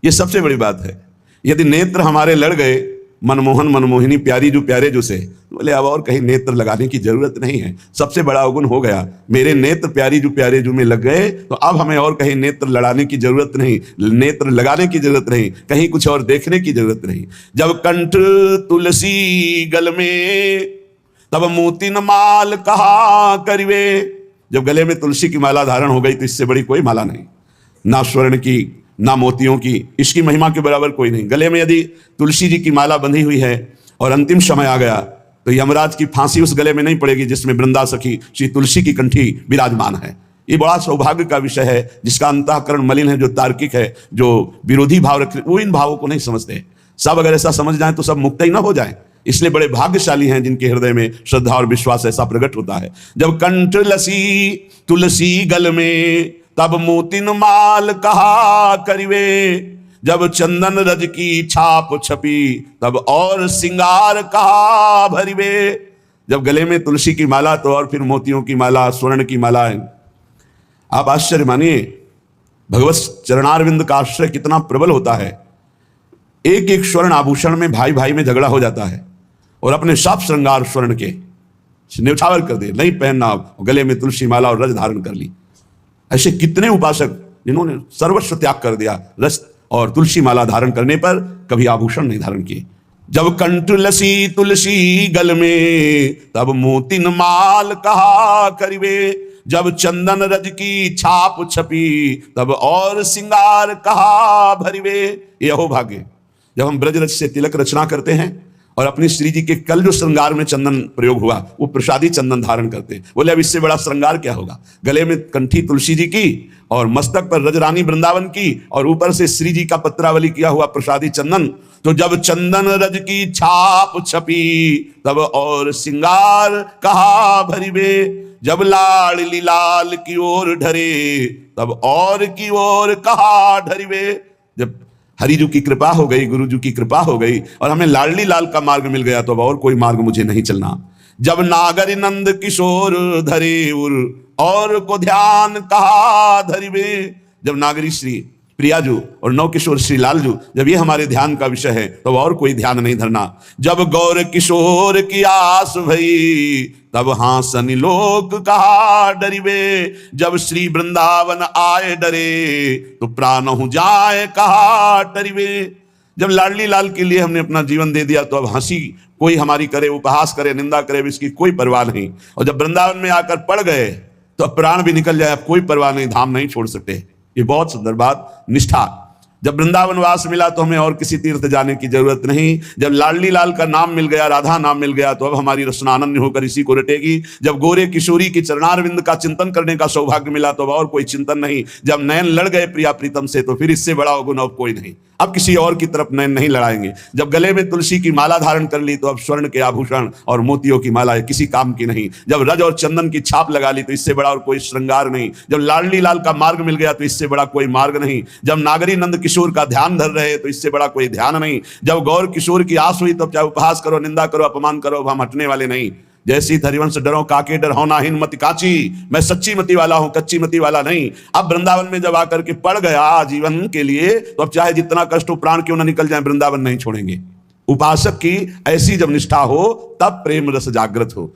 ये सबसे बड़ी बात है। यदि नेत्र हमारे लड़ गए, मनमोहन मनमोहिनी प्यारी जो प्यारे जो से, बोले अब और कहीं नेत्र लगाने की जरूरत नहीं है, सबसे बड़ा अवगुण हो गया। मेरे नेत्र प्यारी जो प्यारे जो में लग गए तो अब हमें और कहीं नेत्र लड़ाने की जरूरत नहीं, नेत्र लगाने की जरूरत नहीं, कहीं कुछ और देखने की जरूरत नहीं। जब कंठ तुलसी गल में तब मोती न माल कहा करिवे। जब गले में तुलसी की माला धारण हो गई तो इससे बड़ी कोई माला नहीं, ना स्वर्ण की ना मोतियों की, इसकी महिमा के बराबर कोई नहीं। गले में यदि तुलसी जी की माला बंधी हुई है और अंतिम समय आ गया तो यमराज की फांसी उस गले में नहीं पड़ेगी जिसमें वृंदा सखी श्री तुलसी की कंठी विराजमान है। ये बड़ा सौभाग्य का विषय है। जिसका अंतःकरण मलिन है, जो तार्किक है, जो विरोधी भाव रखते, वो इन भावों को नहीं समझते। सब अगर ऐसा समझ जाए तो सब मुक्त ही ना हो जाए। इसलिए बड़े भाग्यशाली हैं जिनके हृदय में श्रद्धा और विश्वास ऐसा प्रकट होता है। जब कंठ लसी तुलसी गल में तब मोतिन माल कहा करिवे। जब चंदन रज की छाप छपी तब और सिंगार कहा भरिवे। जब गले में तुलसी की माला तो और फिर मोतियों की माला, स्वर्ण की माला है। आप आश्चर्य मानिए, भगवत चरणारविंद का आश्रय कितना प्रबल होता है। एक एक स्वर्ण आभूषण में भाई भाई में झगड़ा हो जाता है और अपने सब श्रृंगार स्वर्ण के न्यौछावर कर दे, नहीं पहनना, गले में तुलसी माला और रज धारण कर ली। ऐसे कितने उपासक जिन्होंने सर्वस्व त्याग कर दिया रस और तुलसी माला धारण करने पर, कभी आभूषण नहीं धारण किए। जब कंठ लसी तुलसी गल में तब मोतिन माल कहा करिवे। जब चंदन रज की छाप छपी तब और सिंगार कहा भरिवे। यह भाग्य जब हम ब्रज रज से तिलक रचना करते हैं और अपनी श्री जी के कल जो श्रृंगार में चंदन प्रयोग हुआ वो प्रसादी चंदन धारण करते हैं। बोले अब इससे बड़ा श्रृंगार क्या होगा। गले में कंठी तुलसी जी की और मस्तक पर रजरानी वृंदावन की और ऊपर से श्री जी का पत्रावली किया हुआ प्रसादी चंदन। तो जब चंदन रज की छाप छपी तब और सिंगार कहा भरिवे। जब लाडली लाल की ओर ढरे तब और की ओर कहा ढरिवे। जब हरिजू की कृपा हो गई, गुरुजू की कृपा हो गई और हमें लाडली लाल का मार्ग मिल गया तो अब और कोई मार्ग मुझे नहीं चलना। जब नागर नंद किशोर धरे उर और को ध्यान कहा धरिवे। जब नागरी श्री प्रियाजू और नव किशोर श्री लालजू, जब ये हमारे ध्यान का विषय है तो और कोई ध्यान नहीं धरना। जब गौर किशोर की आस भई तब हासन लोक कहा डरिवे। जब श्री वृंदावन आए डरे तो प्राणहु जाए कहा डरिवे। जब लाडली लाल के लिए हमने अपना जीवन दे दिया तो अब हंसी कोई हमारी करे, उपहास करे, निंदा करे, इसकी कोई परवाह नहीं। और जब वृंदावन में आकर पड़ गए तो अब प्राण भी निकल जाए, अब कोई परवाह नहीं, धाम नहीं छोड़ सकते। ये बहुत सुंदर बात, निष्ठा। जब वृंदावन वास मिला तो हमें और किसी तीर्थ जाने की जरूरत नहीं। जब लाडली लाल का नाम मिल गया, राधा नाम मिल गया तो अब हमारी रसना अनन्य होकर इसी को रटेगी। जब गोरे किशोरी की चरणारविंद का चिंतन करने का सौभाग्य मिला तो अब और कोई चिंतन नहीं। जब नयन लड़ गए प्रिया प्रीतम से तो फिर इससे बड़ा गुण अब कोई नहीं, अब किसी और की तरफ नयन नहीं लड़ाएंगे। जब गले में तुलसी की माला धारण कर ली तो अब स्वर्ण के आभूषण और मोतियों की माला किसी काम की नहीं। जब रज और चंदन की छाप लगा ली तो इससे बड़ा और कोई श्रृंगार नहीं। जब लाडली लाल का मार्ग मिल गया तो इससे बड़ा कोई मार्ग नहीं। जब नागरी नंद किशोर का ध्यान धर रहे तो इससे बड़ा कोई ध्यान नहीं। जब गौर किशोर की आस हुई तो चाहे उपहास करो, निंदा करो, अपमान करो, हम हटने वाले नहीं। जैसी हरिवंश डरो काके डर होना हीन मति काची। मैं सच्ची मति वाला हूं, कच्ची मति वाला नहीं। अब वृंदावन में जब आकर के पड़ गया जीवन के लिए तो अब चाहे जितना कष्ट हो, प्राण क्यों ना निकल जाए, वृंदावन नहीं छोड़ेंगे। उपासक की ऐसी जब निष्ठा हो तब प्रेम रस जागृत हो।